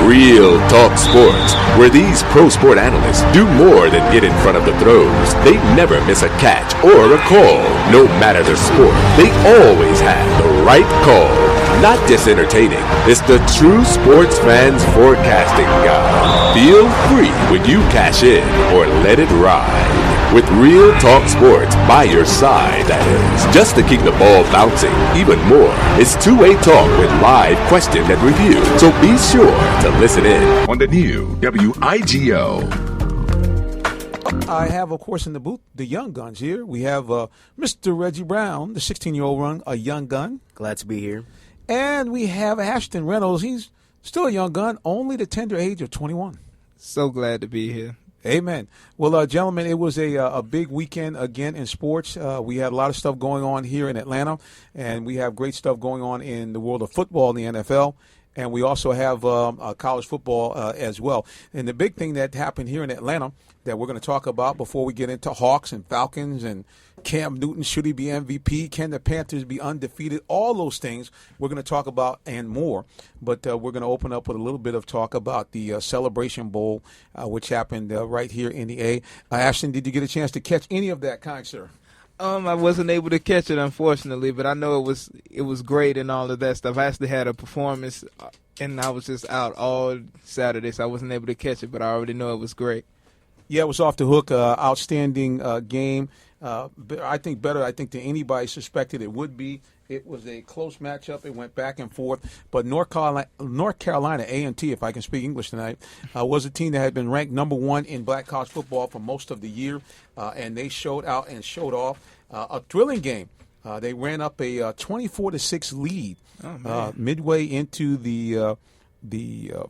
Real Talk Sports, where these pro sport analysts do more than get in front of the throws. They never miss a catch or a call. No matter the sport, they always have the right call. Not just entertaining, it's the true sports fans forecasting guide. Feel free when you cash in or let it ride. With Real Talk Sports by your side, that is. Just to keep the ball bouncing even more, it's two-way talk with live question and review. So be sure to listen in on the new WIGO. I have, of course, in the booth, the young guns here. We have Mr. Reggie Brown, the 16-year-old run, a young gun. Glad to be here. And we have Ashton Reynolds. He's still a young gun, only the tender age of 21. So glad to be here. Amen. Well, gentlemen, it was a big weekend again in sports. We had a lot of stuff going on here in Atlanta, and we have great stuff going on in the world of football in the NFL. And we also have college football as well. And the big thing that happened here in Atlanta that we're going to talk about before we get into Hawks and Falcons and Cam Newton, should he be MVP? Can the Panthers be undefeated? All those things we're going to talk about and more. But we're going to open up with a little bit of talk about the Celebration Bowl, which happened right here in the A. Ashton, did you get a chance to catch any of that, kind sir? I wasn't able to catch it, unfortunately, but I know it was great and all of that stuff. I actually had a performance, and I was just out all Saturday, so I wasn't able to catch it, but I already know it was great. Yeah, it was off the hook. Outstanding game. I think better, than anybody suspected it would be. It was a close matchup. It went back and forth. But North Carolina A&T, if I can speak English tonight, was a team that had been ranked number one in black college football for most of the year. And they showed out and showed off a thrilling game. They ran up a 24-6 lead midway into the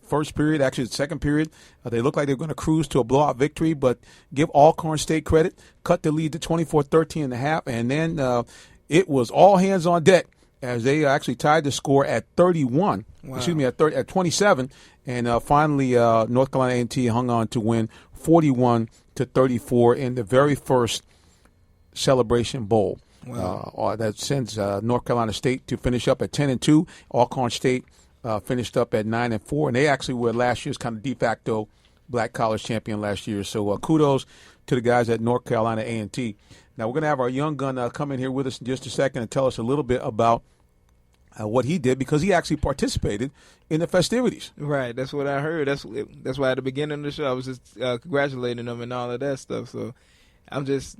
first period, actually the second period. They looked like they were going to cruise to a blowout victory, but give Alcorn State credit, cut the lead to 24-13 and a half, and then it was all hands on deck as they actually tied the score at 31. Wow. Excuse me, at 27, and finally North Carolina A&T hung on to win 41-34 in the very first Celebration Bowl. Wow. That sends North Carolina State to finish up at 10-2. Alcorn State finished up at 9-4, and they actually were last year's kind of de facto black college champion last year. So kudos to the guys at North Carolina A&T. Now we're going to have our young gun come in here with us in just a second and tell us a little bit about what he did, because he actually participated in the festivities. Right, that's what I heard. That's why at the beginning of the show I was just congratulating him and all of that stuff. So I'm just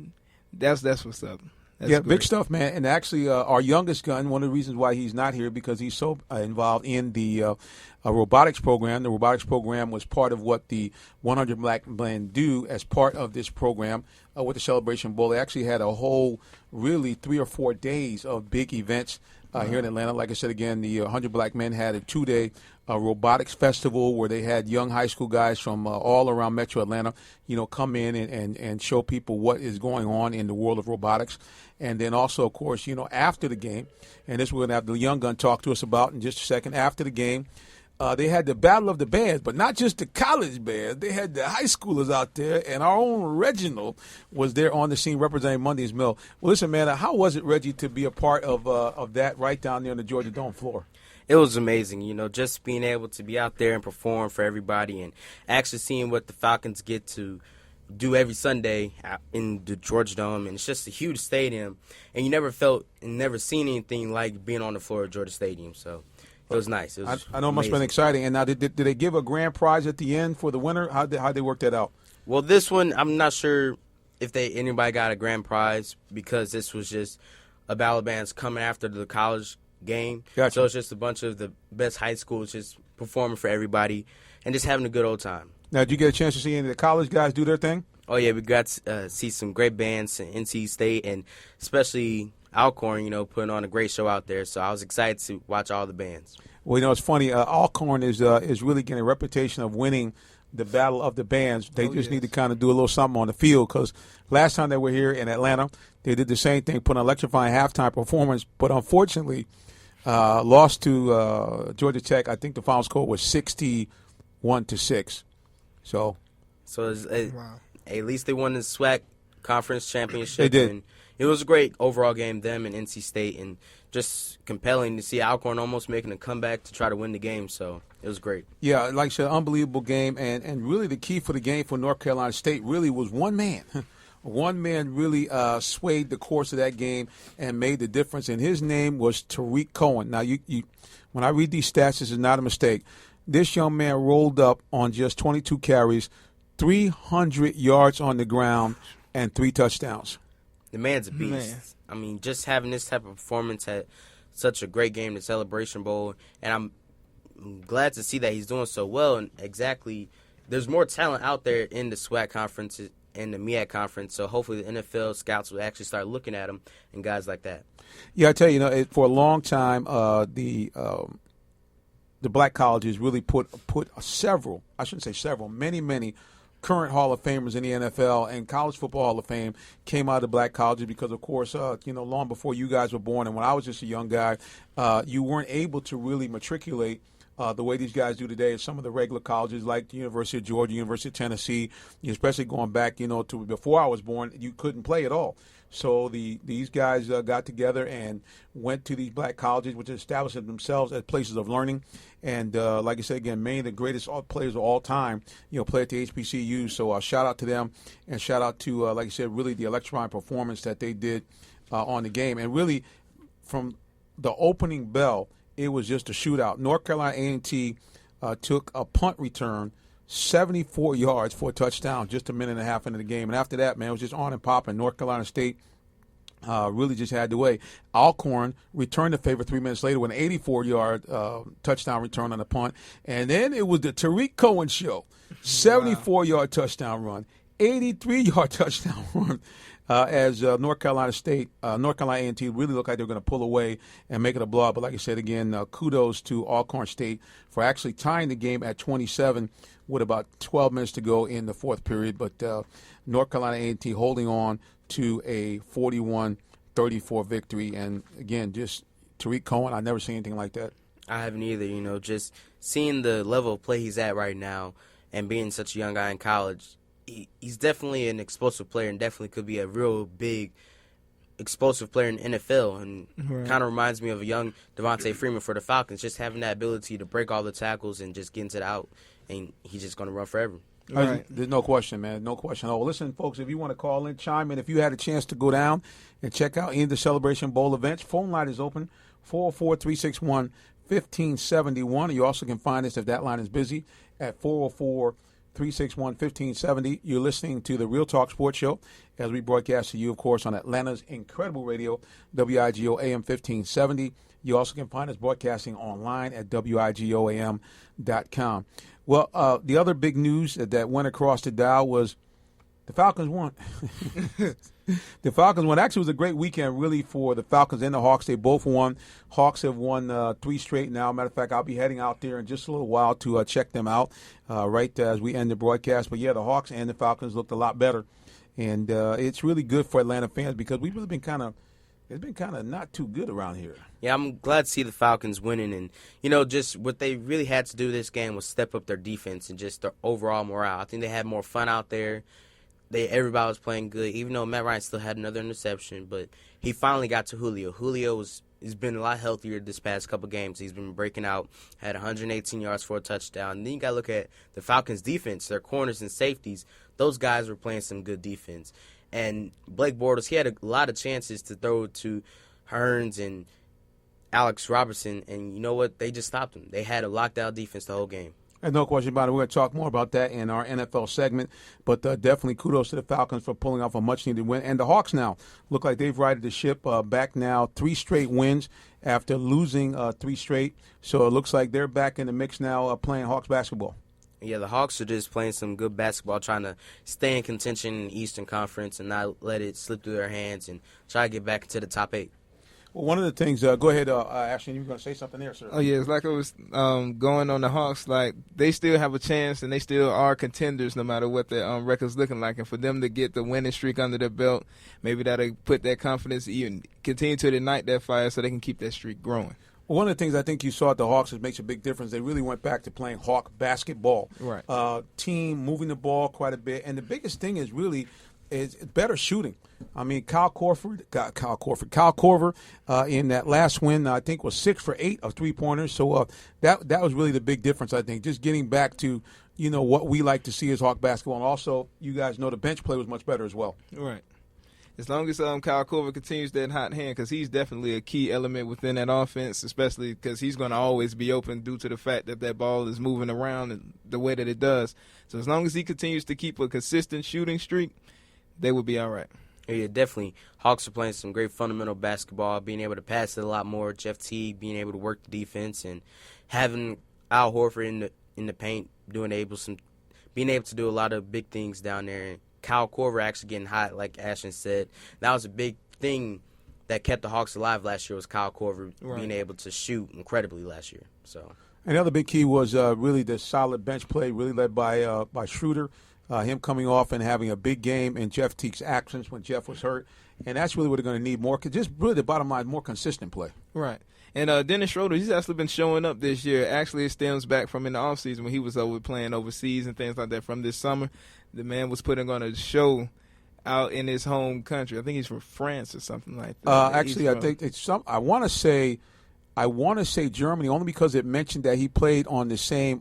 that's what's up. That's yeah, great. Big stuff, man. And actually, our youngest gun, one of the reasons why he's not here, because he's so involved in the robotics program. The robotics program was part of what the 100 Black Men do as part of this program with the Celebration Bowl. They actually had a whole, really, 3 or 4 days of big events here in Atlanta. Like I said, again, the 100 Black Men had a 2-day robotics festival where they had young high school guys from all around Metro Atlanta, come in and show people what is going on in the world of robotics. And then also, of course, after the game, and this we're going to have the young gun talk to us about in just a second, after the game, they had the Battle of the Bands, but not just the college bands. They had the high schoolers out there, and our own Reginald was there on the scene representing Monday's Mill. Well, listen, man, how was it, Reggie, to be a part of that right down there on the Georgia Dome floor? It was amazing, just being able to be out there and perform for everybody and actually seeing what the Falcons get to do every Sunday in the Georgia Dome. And it's just a huge stadium, and you never felt and never seen anything like being on the floor of Georgia Stadium. So it was nice. It was I know it must have been exciting. And now, did they give a grand prize at the end for the winner? How'd they work that out? Well, this one, I'm not sure if anybody got a grand prize, because this was just a battle bands coming after the college game. Gotcha. So it's just a bunch of the best high schools just performing for everybody and just having a good old time. Now, did you get a chance to see any of the college guys do their thing? Oh, yeah, we got to see some great bands in NC State, and especially Alcorn, putting on a great show out there. So I was excited to watch all the bands. Well, it's funny. Alcorn is really getting a reputation of winning the Battle of the Bands. They just need to kind of do a little something on the field, because last time they were here in Atlanta, they did the same thing, put an electrifying halftime performance, but unfortunately lost to Georgia Tech. I think the final score was 61-6. So wow. At least they won the SWAC conference championship. They did. And, it was a great overall game, them and NC State, and just compelling to see Alcorn almost making a comeback to try to win the game. So it was great. Yeah, like I said, unbelievable game, and really the key for the game for North Carolina State really was one man. One man really swayed the course of that game and made the difference, and his name was Tariq Cohen. Now, you when I read these stats, this is not a mistake. This young man rolled up on just 22 carries, 300 yards on the ground, and 3 touchdowns. The man's a beast. Man. I mean, just having this type of performance at such a great game, the Celebration Bowl, and I'm glad to see that he's doing so well. And exactly, there's more talent out there in the SWAC conference and the MEAC conference, so hopefully the NFL scouts will actually start looking at him and guys like that. Yeah, I tell you, for a long time, the black colleges really put several, I shouldn't say several, many current Hall of Famers in the NFL and College Football Hall of Fame came out of the black colleges because, of course, long before you guys were born and when I was just a young guy, you weren't able to really matriculate the way these guys do today at some of the regular colleges like the University of Georgia, University of Tennessee, especially going back, to before I was born, you couldn't play at all. So these guys got together and went to these black colleges, which established themselves as places of learning. And like I said, again, many of the greatest players of all time, play at the HBCU. So shout out to them and shout out to, like I said, really the electrifying performance that they did on the game. And really, from the opening bell, it was just a shootout. North Carolina A&T took a punt return, 74 yards for a touchdown, just a minute and a half into the game. And after that, man, it was just on and popping. North Carolina State really just had the way. Alcorn returned the favor 3 minutes later with an 84-yard touchdown return on the punt. And then it was the Tariq Cohen show, 74-yard touchdown run, 83-yard touchdown run. As North Carolina A&T really looked like they were going to pull away and make it a blowout. But like I said, again, kudos to Alcorn State for actually tying the game at 27 with about 12 minutes to go in the fourth period. But North Carolina A&T holding on to a 41-34 victory. And, again, just Tariq Cohen, I've never seen anything like that. I haven't either. Just seeing the level of play he's at right now and being such a young guy in college, he's definitely an explosive player and definitely could be a real big explosive player in the NFL, and kind of reminds me of a young Devontae Freeman for the Falcons, just having that ability to break all the tackles and just get into the out, and he's just going to run forever. Right. There's no question, man. No question. Oh, listen, folks, if you want to call in, chime in. If you had a chance to go down and check out any of the Celebration Bowl events, phone line is open, 404-361-1571. You also can find us, if that line is busy, at 404-361-1570. You're listening to the Real Talk Sports Show as we broadcast to you, of course, on Atlanta's incredible radio, WIGO AM 1570. You also can find us broadcasting online at WIGOAM.com. Well, the other big news that went across the dial was the Falcons won. The Falcons won. Actually, it was a great weekend, really, for the Falcons and the Hawks. They both won. Hawks have won 3 straight now. Matter of fact, I'll be heading out there in just a little while to check them out right as we end the broadcast. But, yeah, the Hawks and the Falcons looked a lot better. And it's really good for Atlanta fans because we've really been it's been kind of not too good around here. Yeah, I'm glad to see the Falcons winning. And, just what they really had to do this game was step up their defense and just their overall morale. I think they had more fun out there. Everybody was playing good, even though Matt Ryan still had another interception. But he finally got to Julio. He's been a lot healthier this past couple games. He's been breaking out, had 118 yards for a touchdown. And then you got to look at the Falcons' defense, their corners and safeties. Those guys were playing some good defense. And Blake Bortles, he had a lot of chances to throw to Hearns and Alex Robertson. And you know what? They just stopped him. They had a lockdown defense the whole game. And no question about it. We're going to talk more about that in our NFL segment. But definitely kudos to the Falcons for pulling off a much-needed win. And the Hawks now look like they've righted the ship back now. 3 straight wins after losing 3 straight. So it looks like they're back in the mix now playing Hawks basketball. Yeah, the Hawks are just playing some good basketball, trying to stay in contention in the Eastern Conference and not let it slip through their hands and try to get back into the top 8. Well, one of the things, go ahead, Ashton, you were going to say something there, sir. Oh, yeah, it's like I was going on the Hawks, like they still have a chance and they still are contenders no matter what their record's looking like. And for them to get the winning streak under their belt, maybe that'll put that confidence, even continue to ignite that fire so they can keep that streak growing. Well, one of the things I think you saw at the Hawks that makes a big difference, they really went back to playing Hawk basketball. Right. Team moving the ball quite a bit. And the biggest thing is really is better shooting. I mean, Kyle Korver in that last win, I think, was 6 for 8 of three-pointers. So that was really the big difference, I think, just getting back to, what we like to see as Hawk basketball. And also, you guys know the bench play was much better as well. Right. As long as Kyle Korver continues that hot hand, because he's definitely a key element within that offense, especially because he's going to always be open due to the fact that ball is moving around and the way that it does. So as long as he continues to keep a consistent shooting streak, they will be all right. Yeah, definitely. Hawks are playing some great fundamental basketball, being able to pass it a lot more. Jeff Teague being able to work the defense, and having Al Horford in the paint, being able to do a lot of big things down there. And Kyle Korver actually getting hot, like Ashton said. That was a big thing that kept the Hawks alive last year, was Kyle Korver being able to shoot incredibly last year. So another big key was really the solid bench play, really led by Schroeder. Him coming off and having a big game in Jeff Teague's absence when Jeff was hurt. And that's really what they're going to need more, just really the bottom line, more consistent play. Right. And Dennis Schroeder, he's actually been showing up this year. Actually, it stems back from in the offseason when he was playing overseas and things like that from this summer. The man was putting on a show out in his home country. I think he's from France or something like that. Actually, I think it's I want to say Germany, only because it mentioned that he played on the same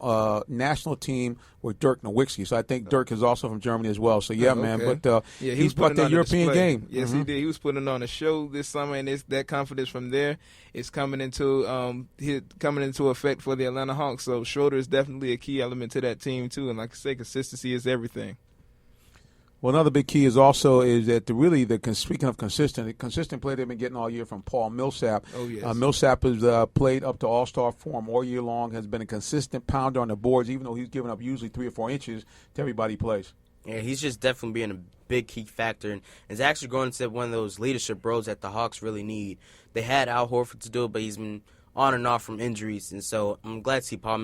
national team with Dirk Nowitzki. So I think Dirk is also from Germany as well. So, man. But he's brought that European game. Yes, he did. He was putting on a show this summer, and that confidence from there is coming into effect for the Atlanta Hawks. So Schroeder is definitely a key element to that team, too. And like I say, consistency is everything. Well, another big key is that speaking of consistent play they've been getting all year from Paul Millsap. Oh, yes. Millsap has played up to all-star form all year long, has been a consistent pounder on the boards, even though he's giving up usually 3 or 4 inches to everybody he plays. Yeah, he's just definitely being a big key factor, and it's actually going to one of those leadership roles that the Hawks really need. They had Al Horford to do it, but he's been on and off from injuries, and so I'm glad to see Paul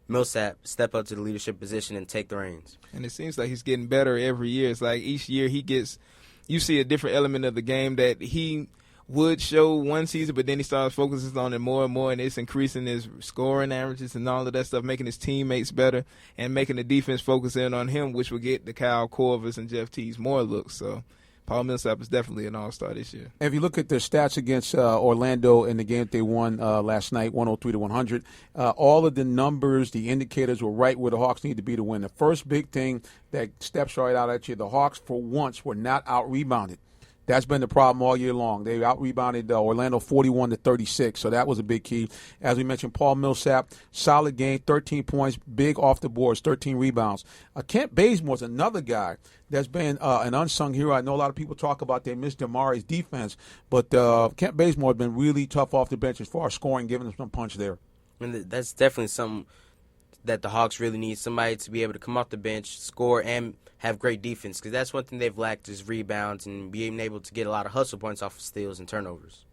Millsap step up to the leadership position and take the reins. And it seems like he's getting better every year. It's like each year you see a different element of the game that he would show one season, but then he starts focusing on it more and more, and it's increasing his scoring averages and all of that stuff, making his teammates better and making the defense focus in on him, which will get the Kyle Korvers and Jeff Teagues more looks. So Paul Millsap is definitely an all-star this year. If you look at their stats against Orlando in the game that they won last night, 103-100, all of the numbers, the indicators were right where the Hawks need to be to win. The first big thing that steps right out at you, the Hawks for once were not out-rebounded. That's been the problem all year long. They out-rebounded Orlando 41-36, so that was a big key. As we mentioned, Paul Millsap, solid game, 13 points, big off the boards, 13 rebounds. Kent Bazemore's another guy that's been an unsung hero. I know a lot of people talk about they missed Damari's defense, but Kent Bazemore has been really tough off the bench as far as scoring, giving them some punch there. And that's definitely something that the Hawks really need, somebody to be able to come off the bench, score, and have great defense, because that's one thing they've lacked is rebounds and being able to get a lot of hustle points off of steals and turnovers.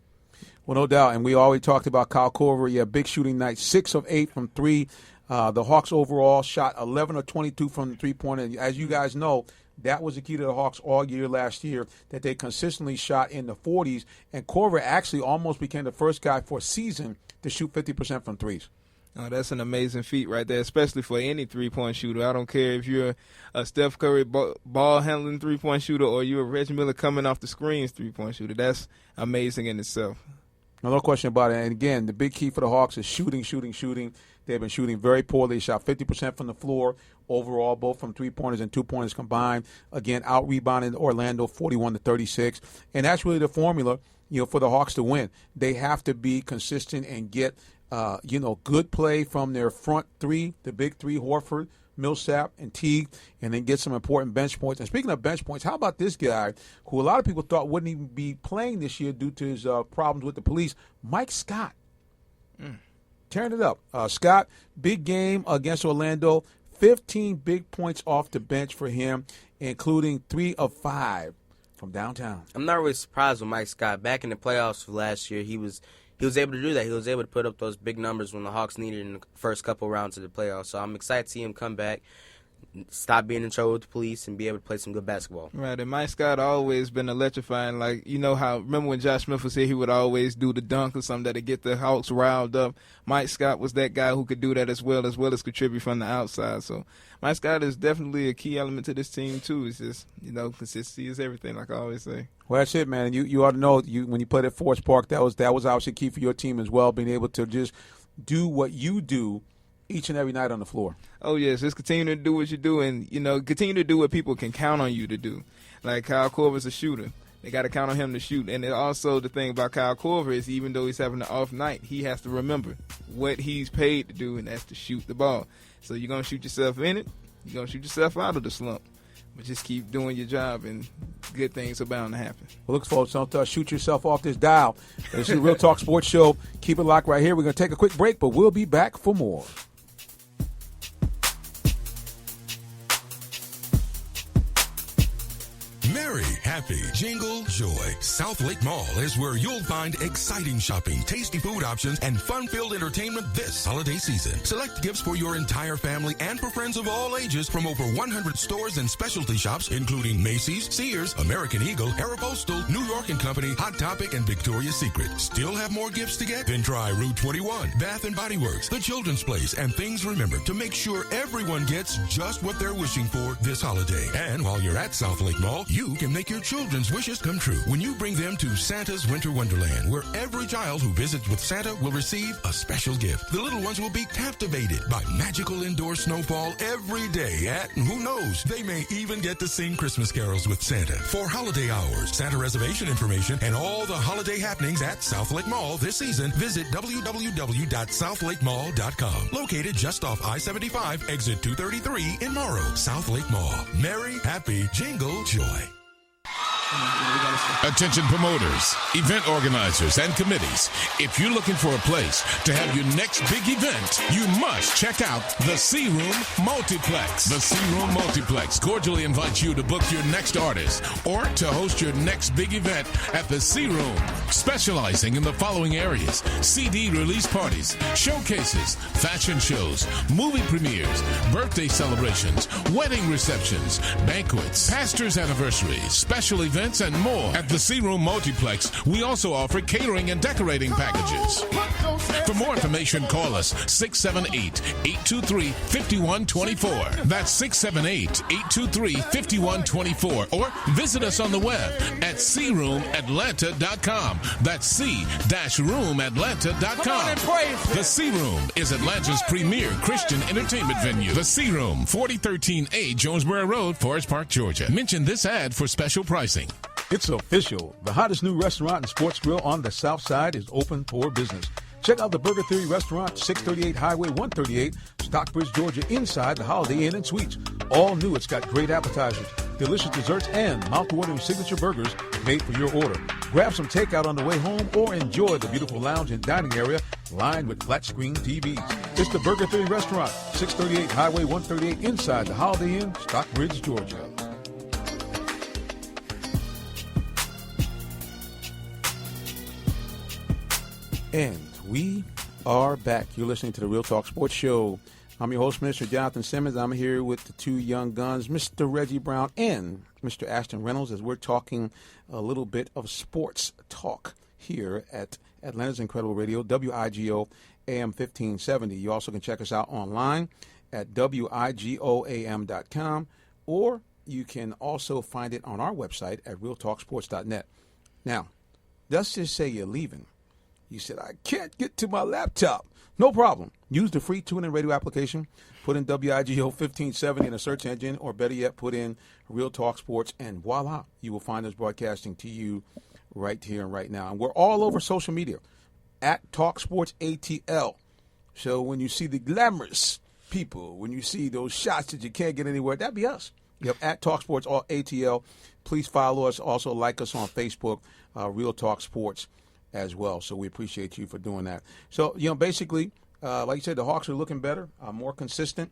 Well, no doubt, and we already talked about Kyle Korver. Yeah, big shooting night, 6 of 8 from 3. The Hawks overall shot 11 of 22 from the three-pointer. And as you guys know, that was the key to the Hawks all year last year, that they consistently shot in the 40s. And Korver actually almost became the first guy for a season to shoot 50% from threes. Oh, that's an amazing feat right there, especially for any three-point shooter. I don't care if you're a Steph Curry ball-handling three-point shooter or you're a Reggie Miller coming off the screens three-point shooter. That's amazing in itself. No question about it. And, again, the big key for the Hawks is shooting. They've been shooting very poorly. They shot 50% from the floor overall, both from three-pointers and two-pointers combined. Again, out-rebounded Orlando 41-36. And that's really the formula, for the Hawks to win. They have to be consistent and get good play from their front three, the big three, Horford, Millsap, and Teague, and then get some important bench points. And speaking of bench points, how about this guy who a lot of people thought wouldn't even be playing this year due to his problems with the police, Mike Scott. Tearing it up. Scott, big game against Orlando, 15 big points off the bench for him, including 3 of 5 from downtown. I'm not really surprised with Mike Scott. Back in the playoffs last year, he was able to do that. He was able to put up those big numbers when the Hawks needed in the first couple rounds of the playoffs. So I'm excited to see him come back. stop being in trouble with the police and be able to play some good basketball. Right, and Mike Scott always been electrifying. Like, you know how, remember when Josh Smith was here, he would always do the dunk or something that'd get the Hawks riled up. Mike Scott was that guy who could do that as well as contribute from the outside. So Mike Scott is definitely a key element to this team, too. It's just, consistency is everything, like I always say. Well, that's it, man. You ought to know when you played at Forest Park, that was obviously key for your team as well, being able to just do what you do each and every night on the floor. Oh, yes. Just continue to do what you do and, continue to do what people can count on you to do. Like Kyle Korver's a shooter. They got to count on him to shoot. And also the thing about Kyle Korver is even though he's having an off night, he has to remember what he's paid to do, and that's to shoot the ball. So you're going to shoot yourself in it. You're going to shoot yourself out of the slump. But just keep doing your job, and good things are bound to happen. Well, look, folks, don't shoot yourself off this dial. This is the Real Talk Sports Show. Keep it locked right here. We're going to take a quick break, but we'll be back for more. Merry, happy, jingle, joy. South Lake Mall is where you'll find exciting shopping, tasty food options, and fun-filled entertainment this holiday season. Select gifts for your entire family and for friends of all ages from over 100 stores and specialty shops, including Macy's, Sears, American Eagle, Aeropostale, New York & Company, Hot Topic, and Victoria's Secret. Still have more gifts to get? Then try Route 21, Bath & Body Works, The Children's Place, and Things Remember to make sure everyone gets just what they're wishing for this holiday. And while you're at South Lake Mall, you can make your children's wishes come true when you bring them to Santa's Winter Wonderland, where every child who visits with Santa will receive a special gift. The little ones will be captivated by magical indoor snowfall every day, and who knows, they may even get to sing Christmas carols with Santa. For holiday hours, Santa reservation information, and all the holiday happenings at South Lake Mall this season, visit www.southlakemall.com. Located just off I-75, exit 233 in Morrow. South Lake Mall. Merry, happy, jingle, joy. Attention promoters, event organizers, and committees. If you're looking for a place to have your next big event, you must check out the C Room Multiplex. The C Room Multiplex cordially invites you to book your next artist or to host your next big event at the C Room, specializing in the following areas: CD release parties, showcases, fashion shows, movie premieres, birthday celebrations, wedding receptions, banquets, pastors' anniversaries, special events, and more. At the C Room Multiplex, we also offer catering and decorating packages. For more information, call us 678-823-5124. That's 678-823-5124. Or visit us on the web at croomatlanta.com. That's c-roomatlanta.com. The C Room is Atlanta's premier Christian entertainment venue. The C Room, 4013A Jonesboro Road, Forest Park, Georgia. Mention this ad for special pricing. It's official. The hottest new restaurant and sports grill on the South Side is open for business. Check out the Burger Theory Restaurant, 638 Highway 138, Stockbridge, Georgia, inside the Holiday Inn and Suites. All new. It's got great appetizers, delicious desserts, and mouth-watering signature burgers made for your order. Grab some takeout on the way home or enjoy the beautiful lounge and dining area lined with flat-screen TVs. It's the Burger Theory Restaurant, 638 Highway 138, inside the Holiday Inn, Stockbridge, Georgia. And we are back. You're listening to the Real Talk Sports Show. I'm your host, Mr. Jonathan Simmons. I'm here with the two young guns, Mr. Reggie Brown and Mr. Ashton Reynolds, as we're talking a little bit of sports talk here at Atlanta's Incredible Radio, WIGO AM 1570. You also can check us out online at wigoam.com, or you can also find it on our website at realtalksports.net. Now, let's just say you're leaving. You said, I can't get to my laptop. No problem. Use the free TuneIn Radio application. Put in WIGO 1570 in a search engine, or better yet, put in Real Talk Sports, and voila, you will find us broadcasting to you right here and right now. And we're all over social media at Talk Sports ATL. So when you see the glamorous people, when you see those shots that you can't get anywhere, that'd be us. Yep, at Talk Sports ATL. Please follow us. Also like us on Facebook, Real Talk Sports as well. So we appreciate you for doing that. So, basically, like you said, the Hawks are looking better, more consistent.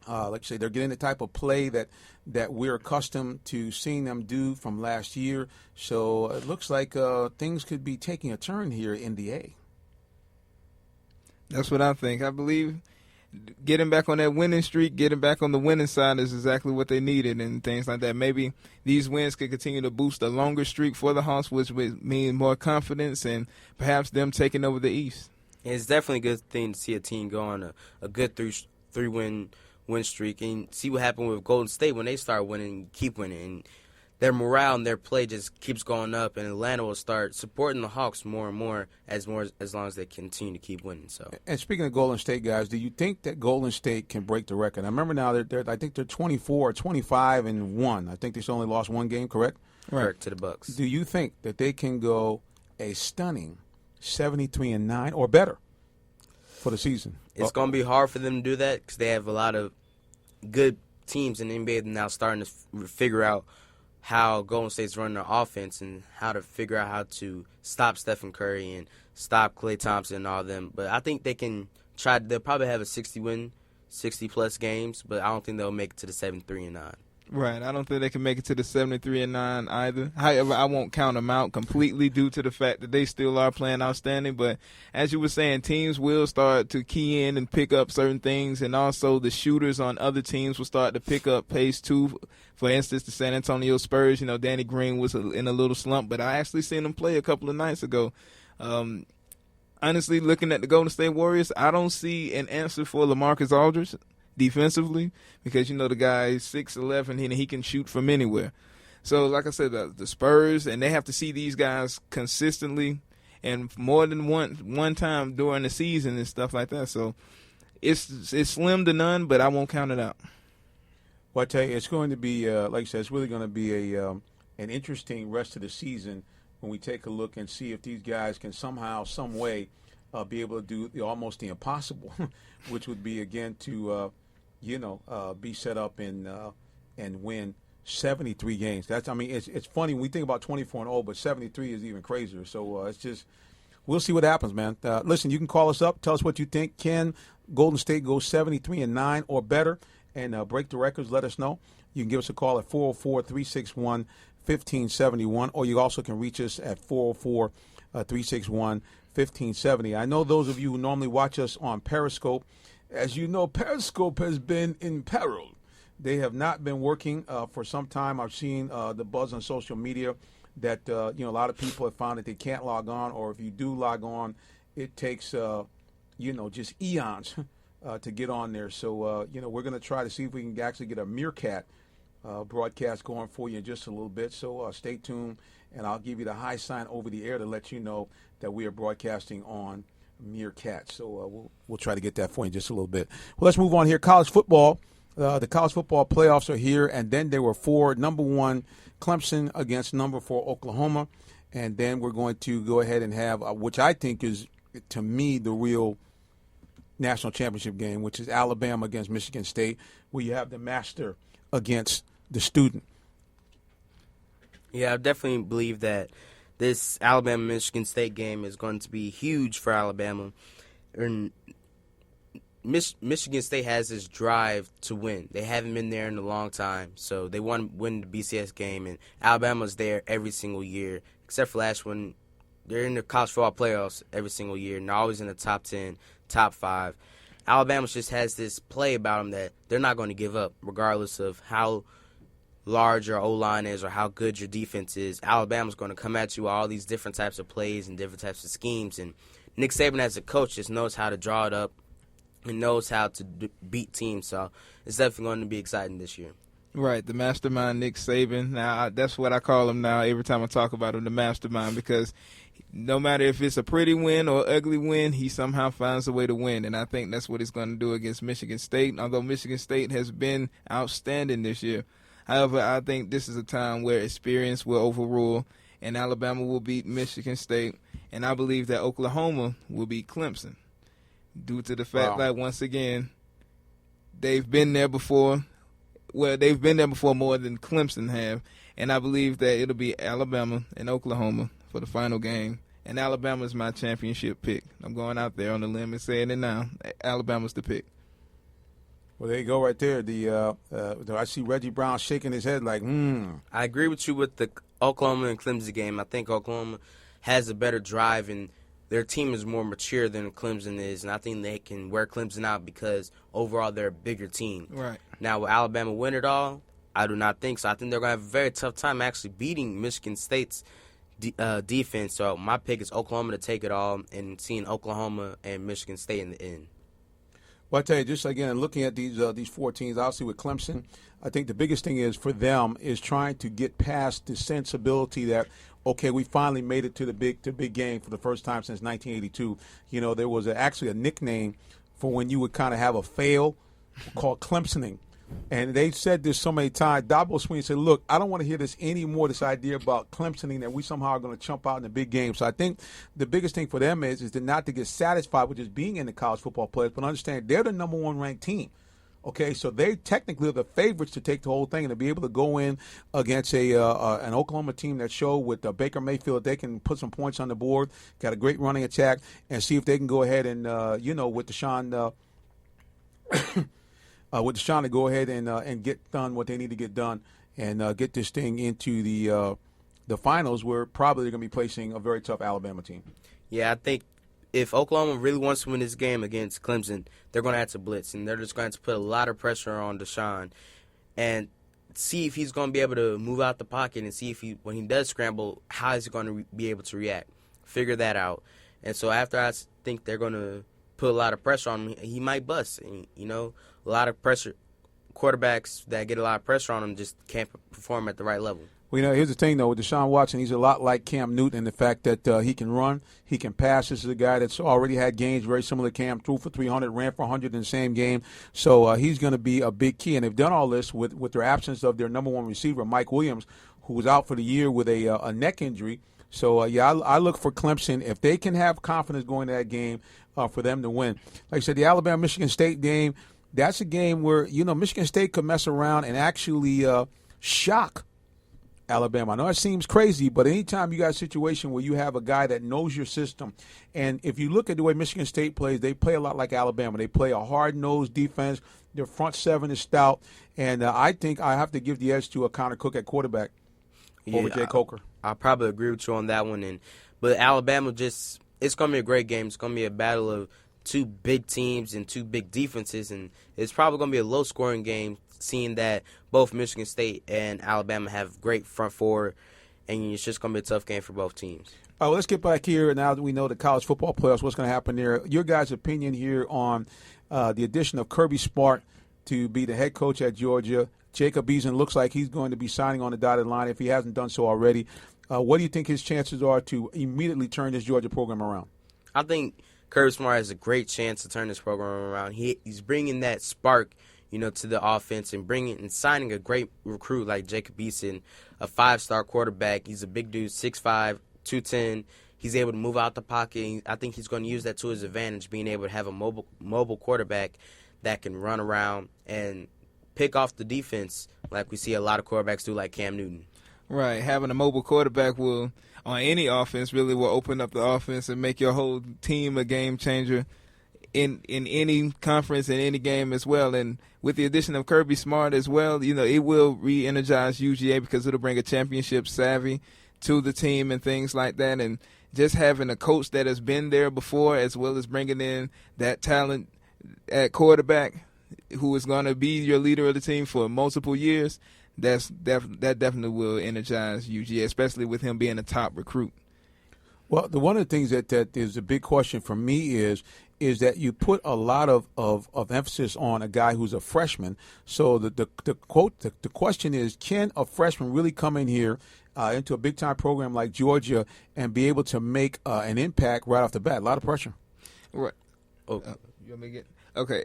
Like you say, they're getting the type of play that we're accustomed to seeing them do from last year. So it looks like things could be taking a turn here in the A. That's what I think. I believe getting back on that winning streak, getting back on the winning side is exactly what they needed and things like that. Maybe these wins could continue to boost a longer streak for the Hawks, which would mean more confidence and perhaps them taking over the East. It's definitely a good thing to see a team go on a good three-win streak and see what happened with Golden State when they start winning, keep winning. And their morale and their play just keeps going up, and Atlanta will start supporting the Hawks more and more as long as they continue to keep winning. So. And speaking of Golden State, guys, do you think that Golden State can break the record? I remember now I think they're 24 or 25-1. I think they only lost one game, correct? Correct, to the Bucks. Do you think that they can go a stunning 73-9 or better for the season? It's going to be hard for them to do that because they have a lot of good teams in the NBA now starting to figure out how Golden State's running their offense and how to figure out how to stop Stephen Curry and stop Klay Thompson and all them. But I think they can try. They'll probably have a 60-win, 60-plus games, but I don't think they'll make it to the 73-9. Right. I don't think they can make it to the 73-9 either. However, I won't count them out completely due to the fact that they still are playing outstanding. But as you were saying, teams will start to key in and pick up certain things, and also the shooters on other teams will start to pick up pace too. For instance, the San Antonio Spurs, Danny Green was in a little slump, but I actually seen him play a couple of nights ago. Honestly, looking at the Golden State Warriors, I don't see an answer for LaMarcus Aldridge defensively because, the guy is 6'11", and he can shoot from anywhere. So, like I said, the Spurs, and they have to see these guys consistently and more than one time during the season and stuff like that. So, it's slim to none, but I won't count it out. Well, I tell you, it's going to be, like I said, it's really going to be an interesting rest of the season when we take a look and see if these guys can somehow, some way, be able to do almost the impossible, which would be, again, to, be set up and win 73 games. It's funny when we think about 24-0, but 73 is even crazier. So it's just, we'll see what happens, man. Listen, you can call us up, tell us what you think. Can Golden State go 73-9 or better and break the records? Let us know. You can give us a call at 404-361-1571, or you also can reach us at 404-361-1570. I know those of you who normally watch us on Periscope, as you know, Periscope has been in peril. They have not been working for some time. I've seen the buzz on social media that a lot of people have found that they can't log on, or if you do log on, it takes just eons to get on there. So we're going to try to see if we can actually get a Meerkat broadcast going for you in just a little bit. So stay tuned, and I'll give you the high sign over the air to let you know that we are broadcasting on Meerkat. So we'll try to get that for you in just a little bit. Well, let's move on here. College football. The college football playoffs are here, and then there were four. Number 1, Clemson against number 4, Oklahoma. And then we're going to go ahead and have, which I think is, to me, the real national championship game, which is Alabama against Michigan State, where you have the master against the student. Yeah, I definitely believe that this Alabama-Michigan State game is going to be huge for Alabama. And Michigan State has this drive to win. They haven't been there in a long time, so they want to win the BCS game, and Alabama's there every single year, except for last one. They're in the college football playoffs every single year, and they're always in the top 10, top 5. Alabama just has this play about them that they're not going to give up, regardless of how large your O-line is or how good your defense is. Alabama's going to come at you with all these different types of plays and different types of schemes, and Nick Saban as a coach just knows how to draw it up and knows how to beat teams, so it's definitely going to be exciting this year. Right, the mastermind Nick Saban. Now, that's what I call him now every time I talk about him, the mastermind, because no matter if it's a pretty win or ugly win, he somehow finds a way to win, and I think that's what he's going to do against Michigan State, although Michigan State has been outstanding this year. However, I think this is a time where experience will overrule, and Alabama will beat Michigan State, and I believe that Oklahoma will beat Clemson due to the fact that, once again, they've been there before. Well, they've been there before more than Clemson have, and I believe that it'll be Alabama and Oklahoma for the final game, and Alabama is my championship pick. I'm going out there on the limb and saying it now. Alabama's the pick. Well, there you go right there. I see Reggie Brown shaking his head like, I agree with you with the Oklahoma and Clemson game. I think Oklahoma has a better drive, and their team is more mature than Clemson is, and I think they can wear Clemson out because overall they're a bigger team. Right. Now, will Alabama win it all? I do not think so. I think they're going to have a very tough time actually beating Michigan State's defense. So my pick is Oklahoma to take it all and seeing Oklahoma and Michigan State in the end. Well, I tell you, just again, looking at these four teams, obviously with Clemson, I think the biggest thing is for them is trying to get past the sensibility that, okay, we finally made it to the big game for the first time since 1982. You know, there was actually a nickname for when you would kind of have a fail called Clemsoning. And they said this so many times. Dabo Swinney said, look, I don't want to hear this anymore, this idea about Clemsoning, that we somehow are going to chump out in the big game. So I think the biggest thing for them is to not to get satisfied with just being in the college football players, but understand they're the number one ranked team. Okay, so they technically are the favorites to take the whole thing and to be able to go in against an Oklahoma team that showed with Baker Mayfield they can put some points on the board, got a great running attack, and see if they can go ahead and, with Deshaun to go ahead and get done what they need to get done and get this thing into the finals where probably they're going to be placing a very tough Alabama team. Yeah, I think if Oklahoma really wants to win this game against Clemson, they're going to have to blitz, and they're just going to put a lot of pressure on Deshaun and see if he's going to be able to move out the pocket and see if when he does scramble, how is he going to be able to react, figure that out. And so after I think they're going to put a lot of pressure on him, he might bust. And, a lot of pressure, quarterbacks that get a lot of pressure on him just can't perform at the right level. Well, here's the thing, though, with Deshaun Watson, he's a lot like Cam Newton in the fact that he can run, he can pass. This is a guy that's already had games very similar to Cam, threw for 300, ran for 100 in the same game. So he's going to be a big key. And they've done all this with their absence of their number one receiver, Mike Williams, who was out for the year with a neck injury. So, I look for Clemson. If they can have confidence going to that game for them to win. Like I said, the Alabama-Michigan State game, that's a game where, Michigan State could mess around and actually shock Alabama. I know it seems crazy, but anytime you got a situation where you have a guy that knows your system, and if you look at the way Michigan State plays, they play a lot like Alabama. They play a hard-nosed defense. Their front seven is stout, and I think I have to give the edge to a Connor Cook at quarterback over Jay Coker. I probably agree with you on that one. But Alabama it's going to be a great game. It's going to be a battle of two big teams and two big defenses, and it's probably going to be a low-scoring game, seeing that both Michigan State and Alabama have great front four, and it's just going to be a tough game for both teams. All right, well, let's get back here. Now that we know the college football playoffs, what's going to happen there, your guys' opinion here on the addition of Kirby Smart to be the head coach at Georgia. Jacob Eason looks like he's going to be signing on the dotted line if he hasn't done so already. What do you think his chances are to immediately turn this Georgia program around? I think Kirby Smart has a great chance to turn this program around. He's bringing that spark, to the offense and signing a great recruit like Jacob Eason, a five-star quarterback. He's a big dude, 6'5", 210. He's able to move out the pocket. I think he's going to use that to his advantage, being able to have a mobile quarterback that can run around and pick off the defense like we see a lot of quarterbacks do, like Cam Newton. Right, having a mobile quarterback on any offense really will open up the offense and make your whole team a game changer in any conference, in any game as well. And with the addition of Kirby Smart as well, it will re-energize UGA because it'll bring a championship savvy to the team and things like that. And just having a coach that has been there before, as well as bringing in that talent at quarterback who is going to be your leader of the team for multiple years, that definitely will energize UGA, especially with him being a top recruit. Well, one of the things that is a big question for me is that you put a lot of emphasis on a guy who's a freshman. So the question is, can a freshman really come in here into a big-time program like Georgia and be able to make an impact right off the bat? A lot of pressure. Right. You want me to get – okay.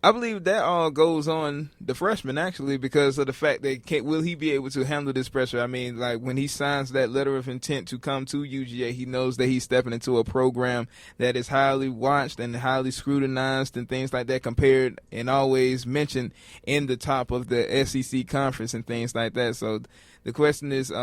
I believe that all goes on the freshman, actually, because of the fact that will he be able to handle this pressure? I mean, like when he signs that letter of intent to come to UGA, he knows that he's stepping into a program that is highly watched and highly scrutinized and things like that, compared and always mentioned in the top of the SEC conference and things like that. So the question is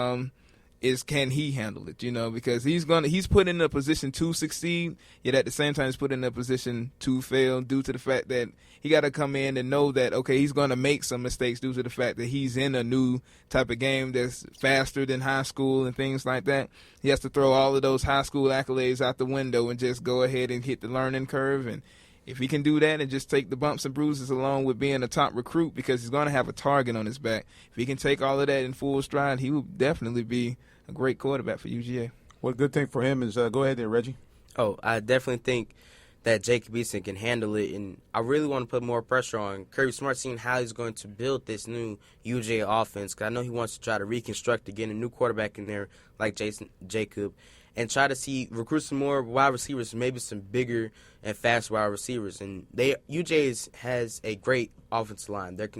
is can he handle it, because he's put in a position to succeed, yet at the same time he's put in a position to fail due to the fact that he got to come in and know that, okay, he's going to make some mistakes due to the fact that he's in a new type of game that's faster than high school and things like that. He has to throw all of those high school accolades out the window and just go ahead and hit the learning curve. And if he can do that and just take the bumps and bruises along with being a top recruit, because he's going to have a target on his back, if he can take all of that in full stride, he will definitely be a great quarterback for UGA. Well, good thing for him is go ahead there, Reggie. Oh, I definitely think that Jacob Eason can handle it, and I really want to put more pressure on Kirby Smart, seeing how he's going to build this new UGA offense, because I know he wants to try to reconstruct again, a new quarterback in there like Jacob, and try to recruit some more wide receivers, maybe some bigger and fast wide receivers. And UGA has a great offensive line. They're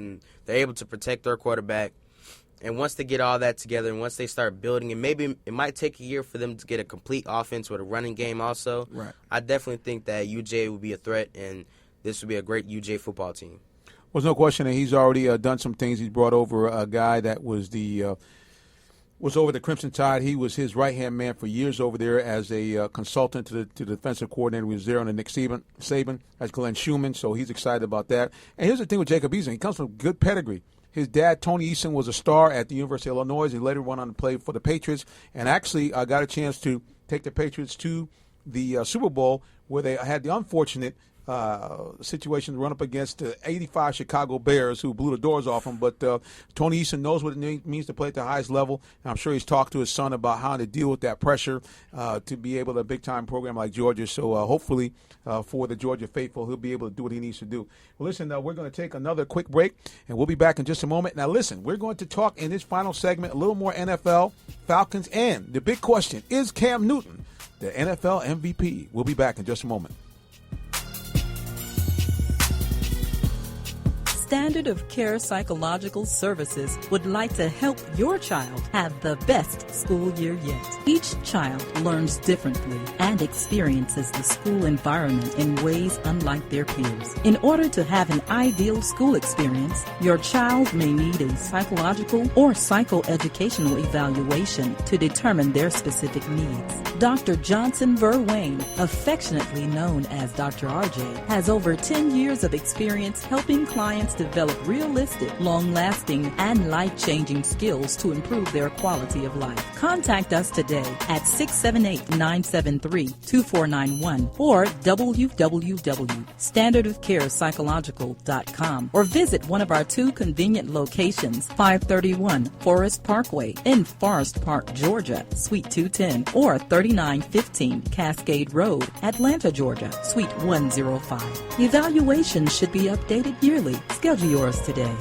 able to protect their quarterback. And once they get all that together and once they start building, and maybe it might take a year for them to get a complete offense with a running game also, right. I definitely think that UGA will be a threat, and this will be a great UGA football team. Well, there's no question that he's already done some things. He's brought over a guy that was over the Crimson Tide. He was his right-hand man for years over there as a consultant to the defensive coordinator. He was there under Nick Saban as Glenn Schumann, so he's excited about that. And here's the thing with Jacob Eason. He comes from good pedigree. His dad, Tony Eason, was a star at the University of Illinois. He later went on to play for the Patriots and actually got a chance to take the Patriots to the Super Bowl, where they had the unfortunate situation to run up against the 85 Chicago Bears, who blew the doors off them. But Tony Eason knows what it means to play at the highest level. And I'm sure he's talked to his son about how to deal with that pressure to be able to big-time program like Georgia. So hopefully for the Georgia faithful, he'll be able to do what he needs to do. Well, listen, we're going to take another quick break, and we'll be back in just a moment. Now, listen, we're going to talk in this final segment a little more NFL, Falcons, and the big question, is Cam Newton the NFL MVP? We'll be back in just a moment. Standard of Care Psychological Services would like to help your child have the best school year yet. Each child learns differently and experiences the school environment in ways unlike their peers. In order to have an ideal school experience, your child may need a psychological or psychoeducational evaluation to determine their specific needs. Dr. Johnson Verwain, affectionately known as Dr. RJ, has over 10 years of experience helping clients develop realistic, long-lasting, and life-changing skills to improve their quality of life. Contact us today at 678-973-2491 or www.standardofcarepsychological.com, or visit one of our 2 convenient locations, 531 Forest Parkway in Forest Park, Georgia, Suite 210, or 3915 Cascade Road, Atlanta, Georgia, Suite 105. Evaluations should be updated yearly. Schedule yours today.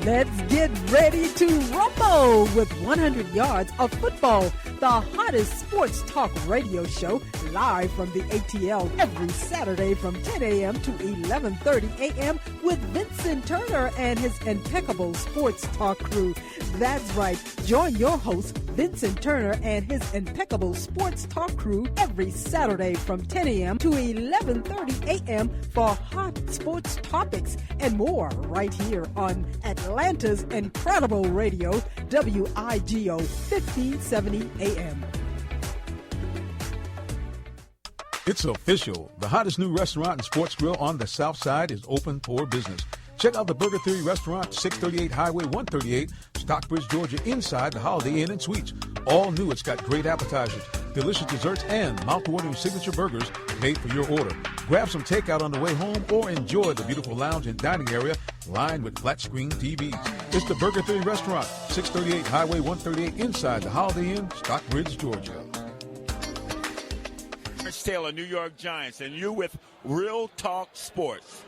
Let's get ready to rumble with 100 yards of football, the hottest sports talk radio show, live from the ATL every Saturday from 10 a.m. to 11:30 a.m. with Vincent Turner and his impeccable sports talk crew. That's right. Join your host, Vincent Turner, and his impeccable sports talk crew every Saturday from 10 a.m. to 11:30 a.m. for hot sports topics and more right here on Atlanta's incredible radio, WIGO 1570 AM. It's official. The hottest new restaurant and sports grill on the South Side is open for business. Check out the Burger Theory Restaurant, 638 Highway 138, Stockbridge, Georgia, inside the Holiday Inn and Suites. All new. It's got great appetizers, delicious desserts, and mouth-watering signature burgers made for your order. Grab some takeout on the way home or enjoy the beautiful lounge and dining area lined with flat-screen TVs. It's the Burger Theory Restaurant, 638 Highway 138, inside the Holiday Inn, Stockbridge, Georgia. Terrence Taylor, New York Giants, and you with Real Talk Sports.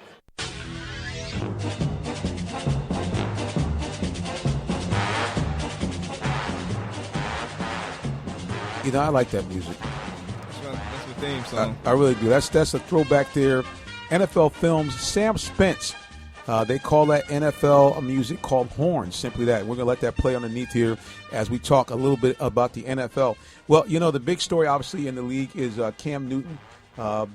You know, I like that music. That's the theme song. I really do. That's a throwback there. NFL Films, Sam Spence. They call that NFL music called horns, simply that. We're going to let that play underneath here as we talk a little bit about the NFL. Well, you know, the big story, obviously, in the league is Cam Newton.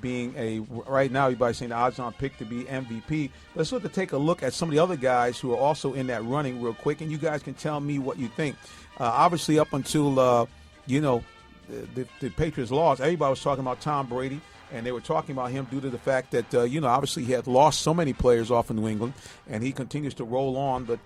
being right now everybody's saying the odds-on pick to be MVP. Let's take a look at some of the other guys who are also in that running real quick, and you guys can tell me what you think. Obviously, up until the Patriots lost, everybody was talking about Tom Brady, and they were talking about him due to the fact that obviously he had lost so many players off in New England, and he continues to roll on. But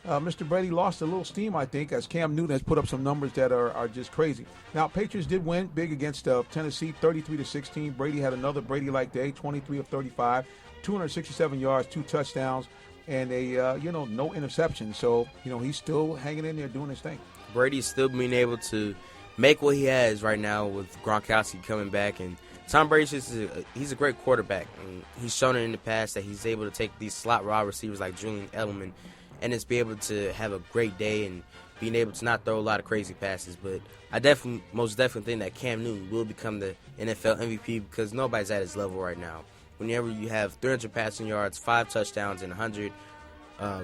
Mr. Brady lost a little steam, I think, as Cam Newton has put up some numbers that are just crazy. Now, Patriots did win big against Tennessee, 33-16. Brady had another Brady-like day, 23 of 35, 267 yards, 2 touchdowns, and no interceptions. So, he's still hanging in there doing his thing. Brady's still being able to make what he has right now with Gronkowski coming back, and Tom Brady's he's a great quarterback. And he's shown it in the past that he's able to take these slot wide receivers like Julian Edelman and just be able to have a great day and being able to not throw a lot of crazy passes. But I most definitely think that Cam Newton will become the NFL MVP because nobody's at his level right now. Whenever you have 300 passing yards, 5 touchdowns, and 100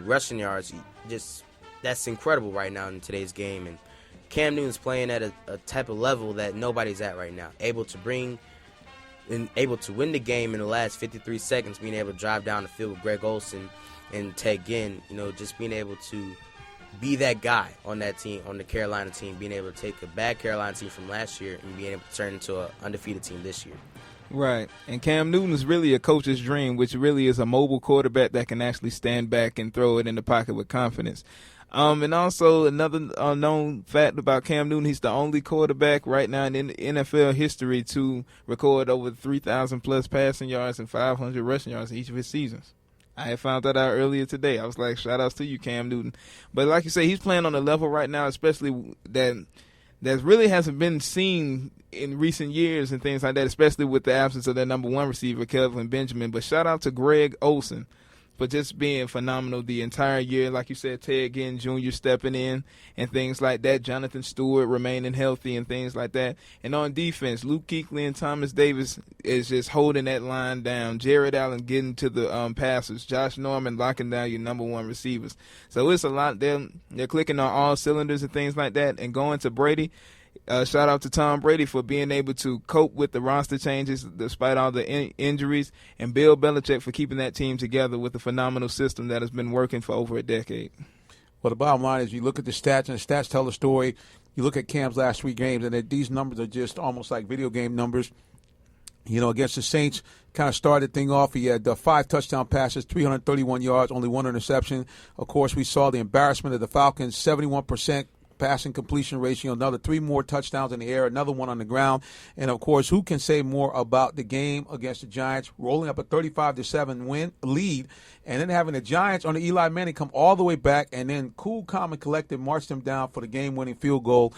rushing yards, that's incredible right now in today's game. And Cam Newton's playing at a type of level that nobody's at right now. Able to win the game in the last 53 seconds, being able to drive down the field with Greg Olsen and Ted Ginn, just being able to be that guy on that team, on the Carolina team, being able to take a bad Carolina team from last year and being able to turn into an undefeated team this year. Right. And Cam Newton is really a coach's dream, which really is a mobile quarterback that can actually stand back and throw it in the pocket with confidence. And also another known fact about Cam Newton, he's the only quarterback right now in NFL history to record over 3,000-plus passing yards and 500 rushing yards in each of his seasons. I had found that out earlier today. I was like, shout-outs to you, Cam Newton. But like you say, he's playing on a level right now, especially that really hasn't been seen in recent years and things like that, especially with the absence of their number one receiver, Kelvin Benjamin. But shout-out to Greg Olsen for just being phenomenal the entire year. Like you said, Ted Ginn Jr. stepping in and things like that. Jonathan Stewart remaining healthy and things like that. And on defense, Luke Kuechly and Thomas Davis is just holding that line down. Jared Allen getting to the passers. Josh Norman locking down your number one receivers. So it's a lot. They're clicking on all cylinders and things like that. And going to Brady, shout out to Tom Brady for being able to cope with the roster changes despite all the injuries, and Bill Belichick for keeping that team together with a phenomenal system that has been working for over a decade. Well, the bottom line is you look at the stats, and the stats tell the story. You look at Cam's last 3 games, and these numbers are just almost like video game numbers. Against the Saints, kind of started thing off. He had 5 touchdown passes, 331 yards, only 1 interception. Of course, we saw the embarrassment of the Falcons, 71% passing completion ratio, another 3 more touchdowns in the air, another 1 on the ground. And, of course, who can say more about the game against the Giants, rolling up a 35-7 lead, and then having the Giants on the Eli Manning come all the way back and then cool, calm, and collected march them down for the game-winning field goal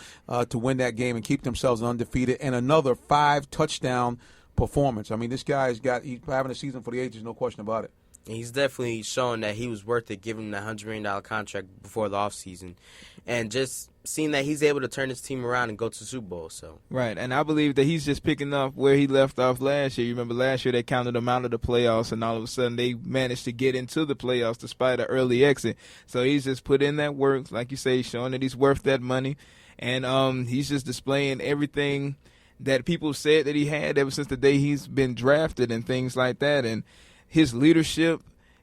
to win that game and keep themselves undefeated, and another 5-touchdown performance. I mean, this guy's he's having a season for the ages, no question about it. He's definitely shown that he was worth it, giving him that $100 million contract before the offseason. And just seeing that he's able to turn his team around and go to the Super Bowl. Right, and I believe that he's just picking up where he left off last year. You remember last year they counted him out of the playoffs, and all of a sudden they managed to get into the playoffs despite an early exit. So he's just put in that work, like you say, showing that he's worth that money. And he's just displaying everything that people said that he had ever since the day he's been drafted and things like that. And his leadership,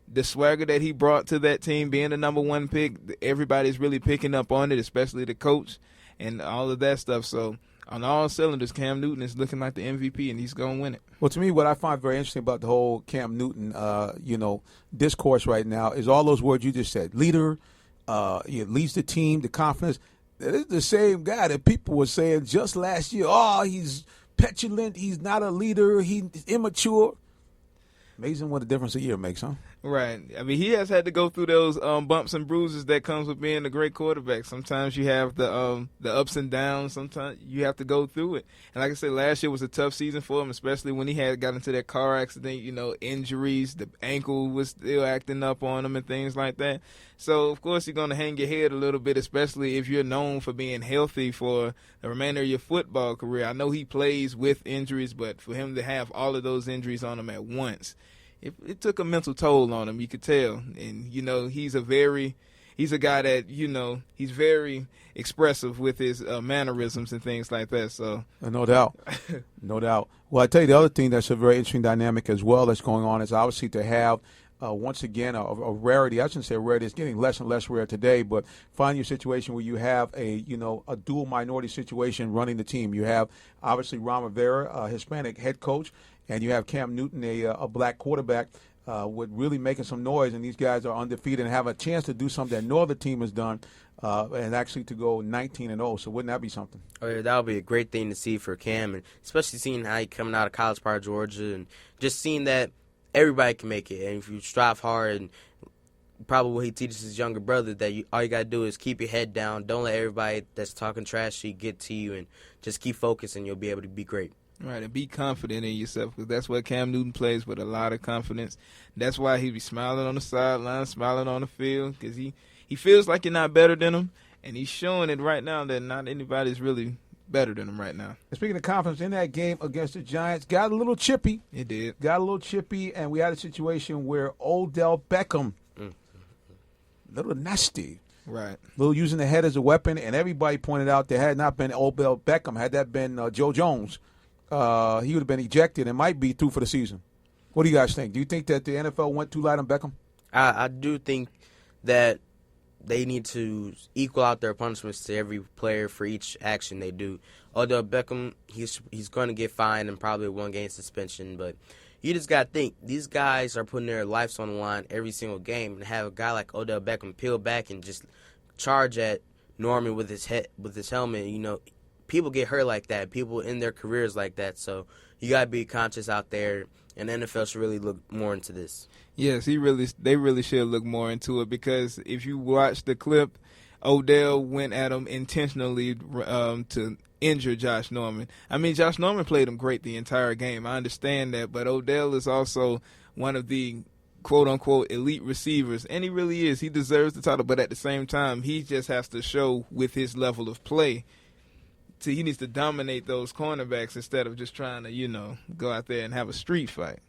the swagger that he brought to that team, being the number 1 pick, everybody's really picking up on it, especially the coach and all of that stuff. So on all cylinders, Cam Newton is looking like the MVP, and he's going to win it. Well, to me, what I find very interesting about the whole Cam Newton, discourse right now is all those words you just said. Leader, he leads the team, the confidence. That is the same guy that people were saying just last year, he's petulant, he's not a leader, he's immature. Amazing what a difference a year makes, huh? Right. I mean, he has had to go through those bumps and bruises that comes with being a great quarterback. Sometimes you have the ups and downs. Sometimes you have to go through it. And like I said, last year was a tough season for him, especially when he got into that car accident, injuries. The ankle was still acting up on him and things like that. So, of course, you're going to hang your head a little bit, especially if you're known for being healthy for the remainder of your football career. I know he plays with injuries, but for him to have all of those injuries on him at once, it took a mental toll on him, you could tell. And, he's a very he's a guy that, he's very expressive with his mannerisms and things like that. So no doubt. No doubt. Well, I tell you, the other thing that's a very interesting dynamic as well that's going on is obviously to have once again, a rarity. I shouldn't say a rarity. It's getting less and less rare today. But find your situation where you have a dual minority situation running the team. You have obviously Ron Rivera, a Hispanic head coach, and you have Cam Newton, a black quarterback, with really making some noise. And these guys are undefeated and have a chance to do something that no other team has done, and actually to go 19-0. So wouldn't that be something? Oh yeah, that would be a great thing to see for Cam, and especially seeing how he coming out of College Park, Georgia, and just seeing that everybody can make it, and if you strive hard, and probably what he teaches his younger brother, that all you got to do is keep your head down. Don't let everybody that's talking trash to you get to you, and just keep focused, and you'll be able to be great. Right, and be confident in yourself, because that's what Cam Newton plays with, a lot of confidence. That's why he be smiling on the sideline, smiling on the field, because he feels like you're not better than him, and he's showing it right now that not anybody's really better than him right now. And speaking of confidence, in that game against the Giants, got a little chippy. It did. Got a little chippy, and we had a situation where Odell Beckham, a little nasty. Right. Little using the head as a weapon, and everybody pointed out there had not been Odell Beckham, had that been Joe Jones, he would have been ejected and might be through for the season. What do you guys think? Do you think that the NFL went too light on Beckham? I do think that they need to equal out their punishments to every player for each action they do. Odell Beckham, he's going to get fined and probably a 1-game suspension, but you just got to think, these guys are putting their lives on the line every single game, and have a guy like Odell Beckham peel back and just charge at Norman with his helmet. People get hurt like that. People end their careers like that, so you got to be conscious out there, and the NFL should really look more into this. Yes, they really should look more into it, because if you watch the clip, Odell went at him intentionally to injure Josh Norman. I mean, Josh Norman played him great the entire game. I understand that, but Odell is also one of the quote-unquote elite receivers, and he really is. He deserves the title, but at the same time, he just has to show with his level of play. So he needs to dominate those cornerbacks instead of just trying to, go out there and have a street fight.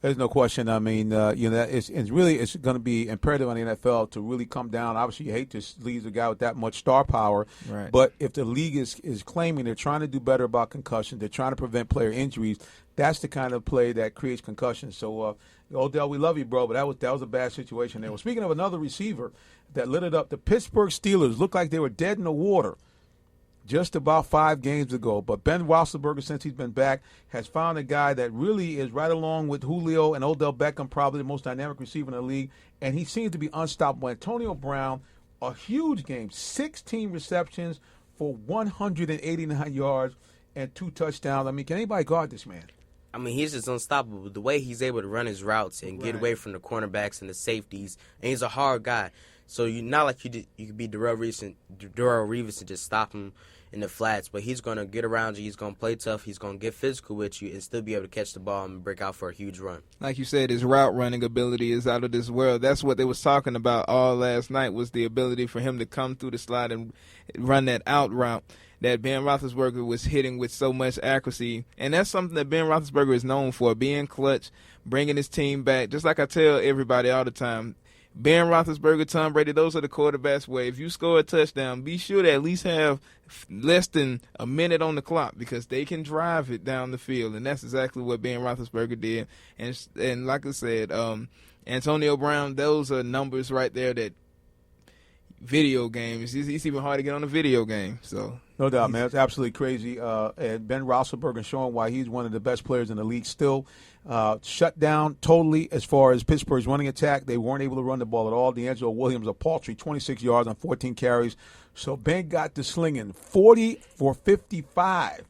There's no question. I mean, it's going to be imperative on the NFL to really come down. Obviously, you hate to leave a guy with that much star power. Right. But if the league is claiming they're trying to do better about concussions, they're trying to prevent player injuries, that's the kind of play that creates concussions. So, Odell, we love you, bro, but that was a bad situation there. Well, speaking of another receiver that lit it up, the Pittsburgh Steelers looked like they were dead in the water just about 5 games ago. But Ben Roethlisberger, since he's been back, has found a guy that really is right along with Julio and Odell Beckham, probably the most dynamic receiver in the league, and he seems to be unstoppable. Antonio Brown, a huge game, 16 receptions for 189 yards and 2 touchdowns. I mean, can anybody guard this man? I mean, he's just unstoppable. The way he's able to run his routes and get away from the cornerbacks and the safeties, and he's a hard guy. So you're not like you could be Darrell Reeves and just stop him in the flats, but he's going to get around you. He's going to play tough. He's going to get physical with you and still be able to catch the ball and break out for a huge run. Like you said, his route running ability is out of this world. That's what they was talking about all last night, was the ability for him to come through the slot and run that out route that Ben Roethlisberger was hitting with so much accuracy. And that's something that Ben Roethlisberger is known for, being clutch, bringing his team back. Just like I tell everybody all the time, Ben Roethlisberger, Tom Brady, those are the quarterbacks where if you score a touchdown, be sure to at least have less than a minute on the clock, because they can drive it down the field, and that's exactly what Ben Roethlisberger did. And like I said, Antonio Brown, those are numbers right there that video games, it's even hard to get on a video game. So no doubt, man. It's absolutely crazy. And Ben Roethlisberger showing why he's one of the best players in the league still. Shut down totally as far as Pittsburgh's running attack. They weren't able to run the ball at all. D'Angelo Williams, a paltry 26 yards on 14 carries. So Ben got to slinging 40 for 55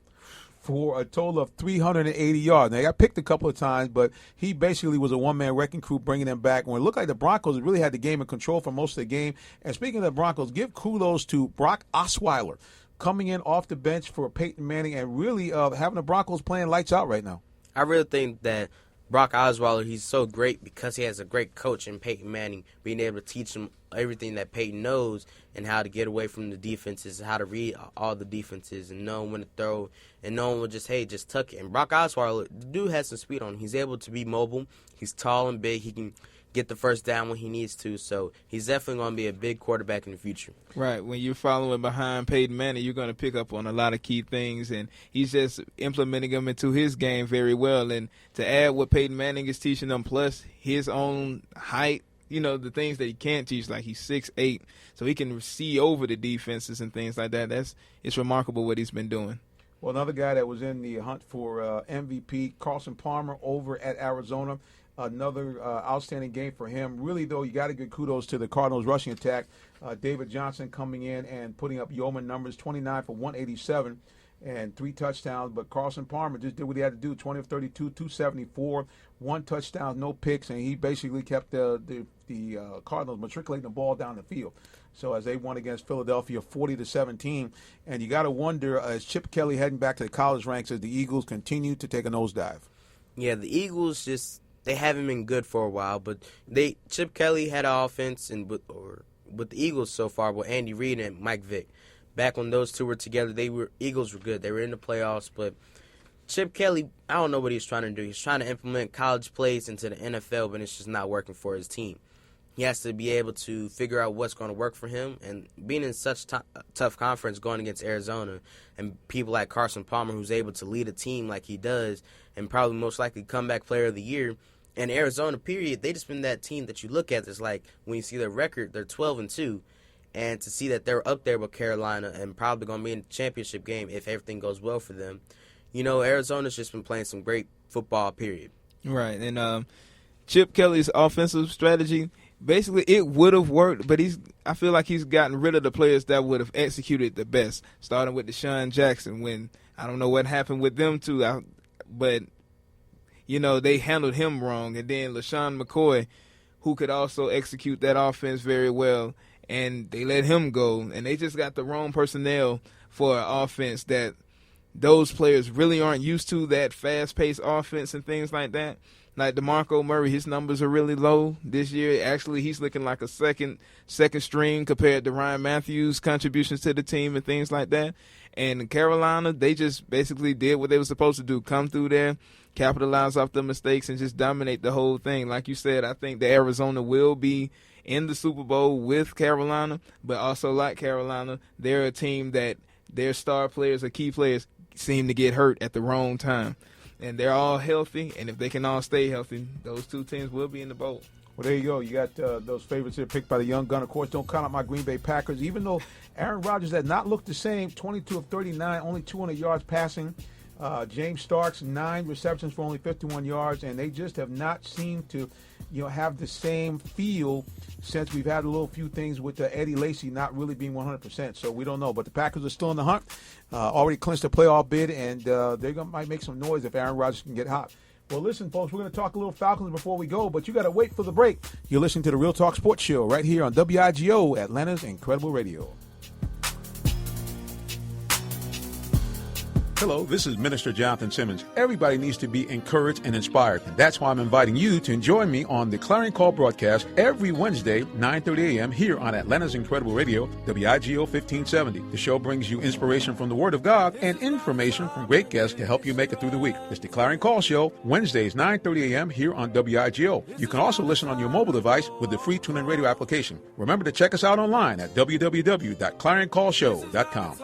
for a total of 380 yards. Now, he got picked a couple of times, but he basically was a one-man wrecking crew bringing them back. When it looked like the Broncos really had the game in control for most of the game. And speaking of the Broncos, give kudos to Brock Osweiler coming in off the bench for Peyton Manning and really having the Broncos playing lights out right now. I really think that Brock Osweiler, he's so great because he has a great coach in Peyton Manning, being able to teach him everything that Peyton knows and how to get away from the defenses, how to read all the defenses and know when to throw, and no one will just tuck it. And Brock Osweiler, the dude has some speed on him. He's able to be mobile. He's tall and big. He can get the first down when he needs to. So he's definitely going to be a big quarterback in the future. Right. When you're following behind Peyton Manning, you're going to pick up on a lot of key things, and he's just implementing them into his game very well. And to add what Peyton Manning is teaching them, plus his own height, the things that he can't teach, like he's 6'8", so he can see over the defenses and things like that. It's remarkable what he's been doing. Well, another guy that was in the hunt for MVP, Carson Palmer over at Arizona. Another outstanding game for him. Really, though, you got to give kudos to the Cardinals' rushing attack. David Johnson coming in and putting up yeoman numbers, 29 for 187 and 3 touchdowns. But Carson Palmer just did what he had to do, 20 of 32, 274, 1 touchdown, no picks, and he basically kept the Cardinals matriculating the ball down the field. So as they won against Philadelphia 40-17, and you got to wonder, is Chip Kelly heading back to the college ranks as the Eagles continue to take a nosedive? Yeah, the Eagles they haven't been good for a while, but Chip Kelly had an offense with the Eagles so far with Andy Reid and Mike Vick. Back when those two were together, Eagles were good. They were in the playoffs, but Chip Kelly, I don't know what he's trying to do. He's trying to implement college plays into the NFL, but it's just not working for his team. He has to be able to figure out what's going to work for him, and being in such tough conference going against Arizona and people like Carson Palmer, who's able to lead a team like he does and probably most likely comeback player of the year. And Arizona, period, they just been that team that you look at that's like when you see their record, they're 12-2. And to see that they're up there with Carolina and probably going to be in the championship game if everything goes well for them. Arizona's just been playing some great football, period. Right. And Chip Kelly's offensive strategy, basically it would have worked, but I feel like he's gotten rid of the players that would have executed the best, starting with Deshaun Jackson when I don't know what happened with them two, but they handled him wrong. And then LaShawn McCoy, who could also execute that offense very well, and they let him go. And they just got the wrong personnel for an offense that those players really aren't used to, that fast-paced offense and things like that. Like DeMarco Murray, his numbers are really low this year. Actually, he's looking like a second string compared to Ryan Matthews' contributions to the team and things like that. And Carolina, they just basically did what they were supposed to do, come through there, capitalize off the mistakes, and just dominate the whole thing. Like you said, I think the Arizona will be in the Super Bowl with Carolina, but also like Carolina, they're a team that their star players or key players seem to get hurt at the wrong time. And they're all healthy, and if they can all stay healthy, those two teams will be in the bowl. Well, there you go. You got those favorites here picked by the young gun. Of course, don't count out my Green Bay Packers. Even though Aaron Rodgers had not looked the same, 22 of 39, only 200 yards passing. James Starks, 9 receptions for only 51 yards, and they just have not seemed to, have the same feel since we've had a little few things with Eddie Lacy not really being 100%. So we don't know, but the Packers are still in the hunt. Already clinched a playoff bid, and they might make some noise if Aaron Rodgers can get hot. Well, listen, folks, we're going to talk a little Falcons before we go, but you got to wait for the break. You're listening to the Real Talk Sports Show right here on WIGO, Atlanta's Incredible Radio. Hello, this is Minister Jonathan Simmons. Everybody needs to be encouraged and inspired, and that's why I'm inviting you to join me on the Clarion Call broadcast every Wednesday, 9:30 a.m. here on Atlanta's Incredible Radio, WIGO 1570. The show brings you inspiration from the Word of God and information from great guests to help you make it through the week. It's the Clarion Call Show, Wednesdays, 9:30 a.m. here on WIGO. You can also listen on your mobile device with the free TuneIn Radio application. Remember to check us out online at www.clarioncallshow.com.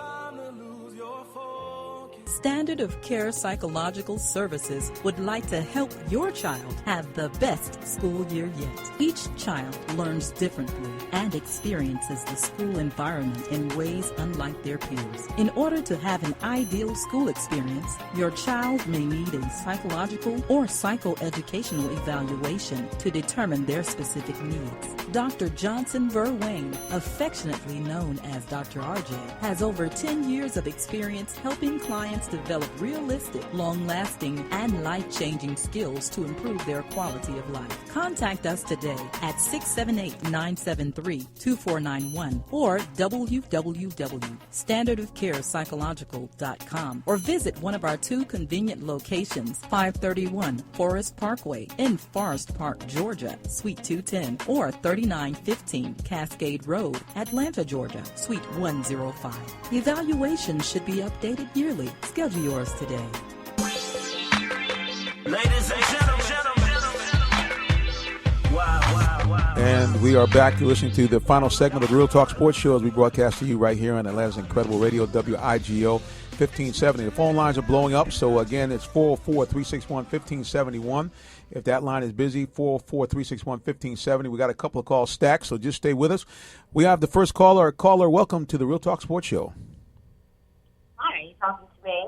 Standard of Care Psychological Services would like to help your child have the best school year yet. Each child learns differently and experiences the school environment in ways unlike their peers. In order to have an ideal school experience, your child may need a psychological or psychoeducational evaluation to determine their specific needs. Dr. Johnson Verwain, affectionately known as Dr. RJ, has over 10 years of experience helping clients develop realistic, long-lasting, and life-changing skills to improve their quality of life. Contact us today at 678-973-2491 or www.standardofcarepsychological.com or visit one of our 2 convenient locations, 531 Forest Parkway in Forest Park, Georgia, Suite 210, or 3915 Cascade Road, Atlanta, Georgia, Suite 105. Evaluations should be updated yearly. Schedule yours today. Ladies and gentlemen, And we are back. You're listening to the final segment of the Real Talk Sports Show as we broadcast to you right here on Atlanta's Incredible Radio, WIGO 1570. The phone lines are blowing up, so again, it's 404-361-1571. If that line is busy, 404-361-1570. We got a couple of calls stacked, so just stay with us. We have the first caller. Caller, welcome to the Real Talk Sports Show. Hi, are you talking to me?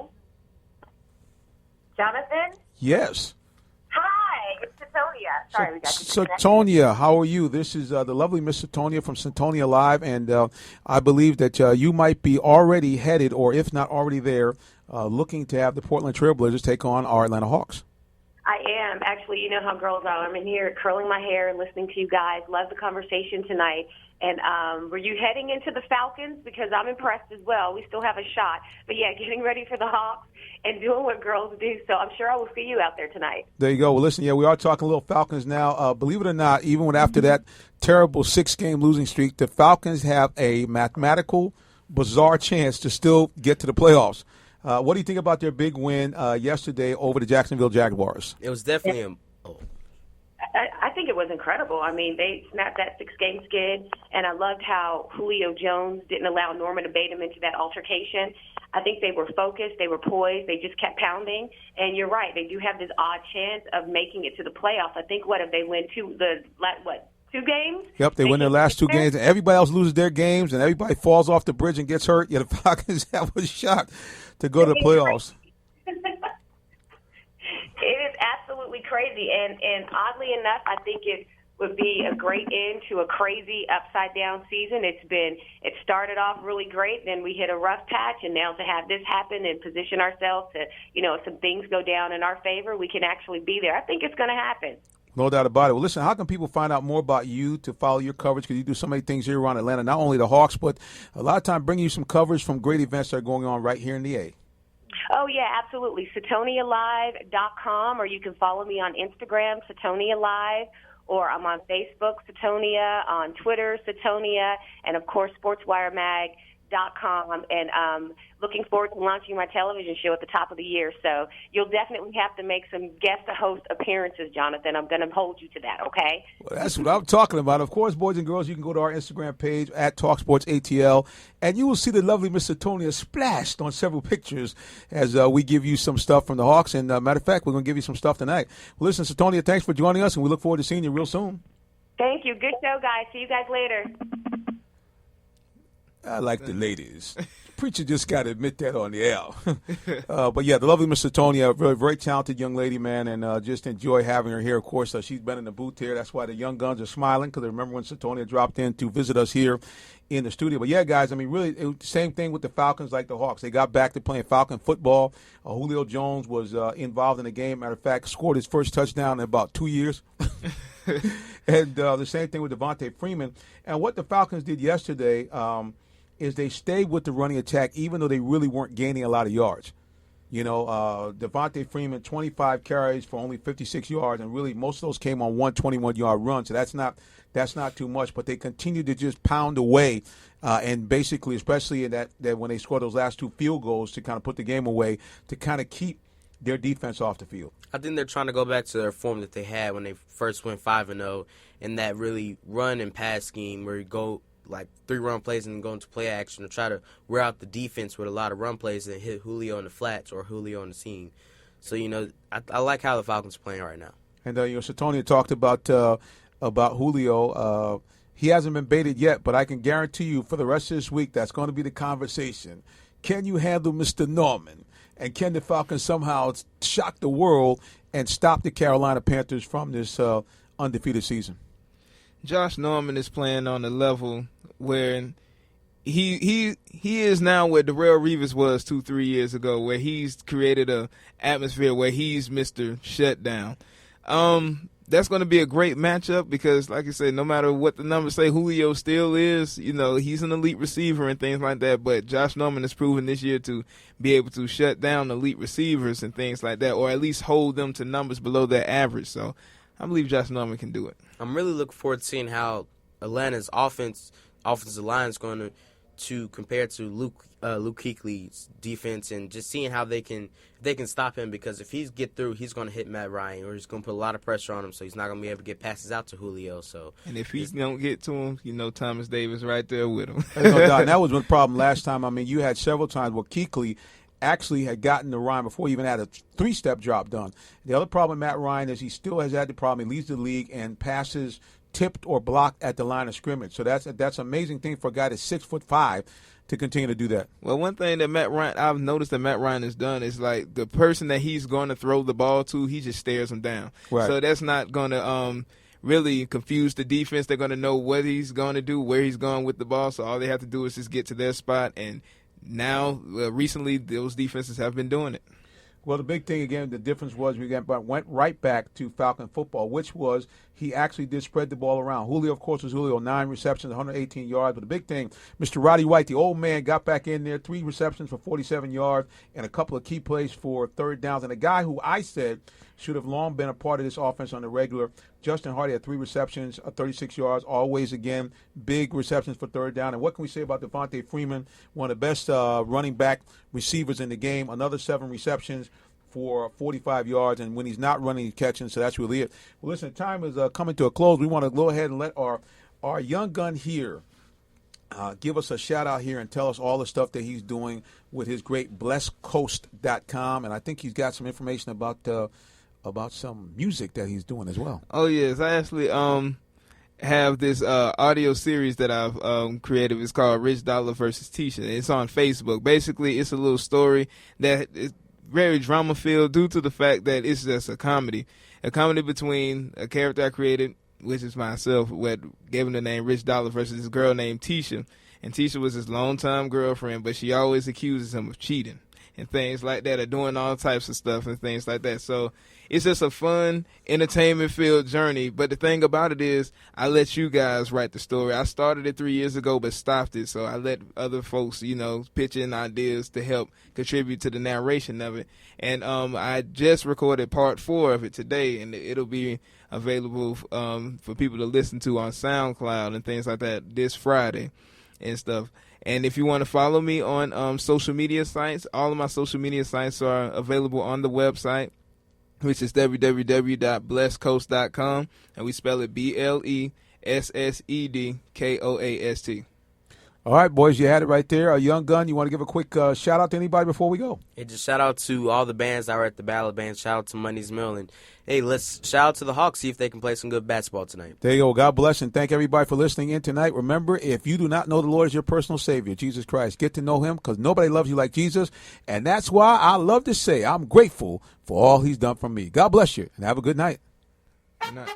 Jonathan? Yes. Hi, it's Satonia. Sorry, we got disconnected. Satonia, how are you? This is the lovely Miss Satonia from Satonia Live, and I believe that you might be already headed, or if not already there, looking to have the Portland Trailblazers take on our Atlanta Hawks. I am. Actually, you know how girls are. I'm in here curling my hair and listening to you guys. Love the conversation tonight. And were you heading into the Falcons? Because I'm impressed as well. We still have a shot. But, yeah, getting ready for the Hawks and doing what girls do. So I'm sure I will see you out there tonight. There you go. Well, listen, yeah, we are talking a little Falcons now. Believe it or not, even after that terrible 6-game losing streak, the Falcons have a mathematical, bizarre chance to still get to the playoffs. What do you think about their big win yesterday over the Jacksonville Jaguars? It was definitely I think it was incredible. I mean, they snapped that 6-game skid, and I loved how Julio Jones didn't allow Norman to bait him into that altercation. I think they were focused. They were poised. They just kept pounding. And you're right. They do have this odd chance of making it to the playoffs. I think, if they win two games? Yep, they win their last 2 games, and everybody else loses their games, and everybody falls off the bridge and gets hurt. Yet the Falcons have a shot to go to the playoffs. It is absolutely crazy, and oddly enough, I think it would be a great end to a crazy upside-down season. It started off really great, then we hit a rough patch, and now to have this happen and position ourselves to, if some things go down in our favor, we can actually be there. I think it's going to happen. No doubt about it. Well, listen, how can people find out more about you to follow your coverage? Because you do so many things here around Atlanta, not only the Hawks, but a lot of time bringing you some coverage from great events that are going on right here in the A. Oh, yeah, absolutely. SatoniaLive.com, or you can follow me on Instagram, Satonia Live, or I'm on Facebook, Satonia, on Twitter, Satonia, and, of course, SportsWireMag.com, and looking forward to launching my television show at the top of the year. So you'll definitely have to make some guest-to-host appearances, Jonathan. I'm going to hold you to that, okay? Well, that's what I'm talking about. Of course, boys and girls, you can go to our Instagram page at TalkSportsATL, and you will see the lovely Miss Satonia splashed on several pictures as we give you some stuff from the Hawks. And matter of fact, we're going to give you some stuff tonight. Well, listen, Satonia, thanks for joining us, and we look forward to seeing you real soon. Thank you. Good show, guys. See you guys later. I like the ladies. Preacher just got to admit that on the air. But, yeah, the lovely Miss Satonia, very, very talented young lady, man, and just enjoy having her here. Of course, she's been in the booth here. That's why the young guns are smiling, because they remember when Satonia dropped in to visit us here in the studio. But, yeah, guys, I mean, really, it was the same thing with the Falcons like the Hawks. They got back to playing Falcon football. Julio Jones was involved in the game. Matter of fact, scored his first touchdown in about 2 years. And the same thing with Devontae Freeman. And what the Falcons did yesterday is they stayed with the running attack even though they really weren't gaining a lot of yards. Devontae Freeman, 25 carries for only 56 yards, and really most of those came on 121-yard run, so that's not too much. But they continued to just pound away, and basically, especially in that when they scored those last 2 field goals to kind of put the game away, to kind of keep their defense off the field. I think they're trying to go back to their form that they had when they first went 5-0, and that really run and pass scheme where you go like 3 run plays and go into play action to try to wear out the defense with a lot of run plays and hit Julio in the flats or Julio on the seam. So, I like how the Falcons are playing right now. And, Satonia talked about Julio. He hasn't been baited yet, but I can guarantee you for the rest of this week that's going to be the conversation. Can you handle Mr. Norman? And can the Falcons somehow shock the world and stop the Carolina Panthers from this undefeated season? Josh Norman is playing on a level where he is now where Darrelle Revis was 2-3 years ago, where he's created a atmosphere where he's Mr. Shutdown. That's going to be a great matchup because, like I said, no matter what the numbers say, Julio still is, he's an elite receiver and things like that. But Josh Norman has proven this year to be able to shut down elite receivers and things like that, or at least hold them to numbers below their average. So I believe Josh Norman can do it. I'm really looking forward to seeing how Atlanta's offensive line is going to to compare to Luke Kuechly's defense, and just seeing how they can stop him, because if he's get through, he's going to hit Matt Ryan, or he's going to put a lot of pressure on him, so he's not going to be able to get passes out to Julio. So, and if he don't get to him, Thomas Davis right there with him. No doubt. And that was one problem last time. I mean, you had several times where Kuechly actually had gotten to Ryan before he even had a 3-step drop done. The other problem with Matt Ryan is he still has had the problem. He leads the league and passes tipped or blocked at the line of scrimmage. So that's an amazing thing for a guy that's 6'5" to continue to do that. Well, one thing that I've noticed that Matt Ryan has done is, like, the person that he's going to throw the ball to, he just stares him down. Right. So that's not going to really confuse the defense. They're going to know what he's going to do, where he's going with the ball. So all they have to do is just get to their spot. And now, recently, those defenses have been doing it. Well, the big thing, again, the difference was went right back to Falcon football, which was he actually did spread the ball around. Julio, of course, was Julio, 9 receptions, 118 yards. But the big thing, Mr. Roddy White, the old man, got back in there, 3 receptions for 47 yards and a couple of key plays for third downs. And a guy who I said should have long been a part of this offense on the regular, Justin Hardy had 3 receptions, 36 yards, always, again, big receptions for third down. And what can we say about Devontae Freeman, one of the best running back receivers in the game, another 7 receptions for 45 yards, and when he's not running, he's catching, so that's really it. Well, listen, time is coming to a close. We want to go ahead and let our young gun here give us a shout-out here and tell us all the stuff that he's doing with his great blessedcoast.com, and I think he's got some information about some music that he's doing as well. Oh, yes. I actually have this audio series that I've created. It's called Rich Dollar versus Tisha. It's on Facebook. Basically, it's a little story that is very drama-filled due to the fact that it's just a comedy between a character I created, which is myself, what gave him the name Rich Dollar, versus this girl named Tisha. And Tisha was his longtime girlfriend, but she always accuses him of cheating and things like that, or doing all types of stuff and things like that. So it's just a fun, entertainment-filled journey. But the thing about it is, I let you guys write the story. I started it 3 years ago, but stopped it. So I let other folks, pitch in ideas to help contribute to the narration of it. And I just recorded part 4 of it today, and it'll be available for people to listen to on SoundCloud and things like that this Friday and stuff. And if you want to follow me on social media sites, all of my social media sites are available on the website, which is www.blessedcoast.com, and we spell it BLESSEDKOAST. All right, boys, you had it right there. A young gun, you want to give a quick shout-out to anybody before we go? Hey, just shout-out to all the bands that were at the Battle Band. Shout-out to Money's Mill. And, hey, let's shout-out to the Hawks, see if they can play some good basketball tonight. There you go. God bless, and thank everybody for listening in tonight. Remember, if you do not know the Lord as your personal Savior, Jesus Christ, get to know him, because nobody loves you like Jesus. And that's why I love to say I'm grateful for all he's done for me. God bless you, and have a good night. Good night.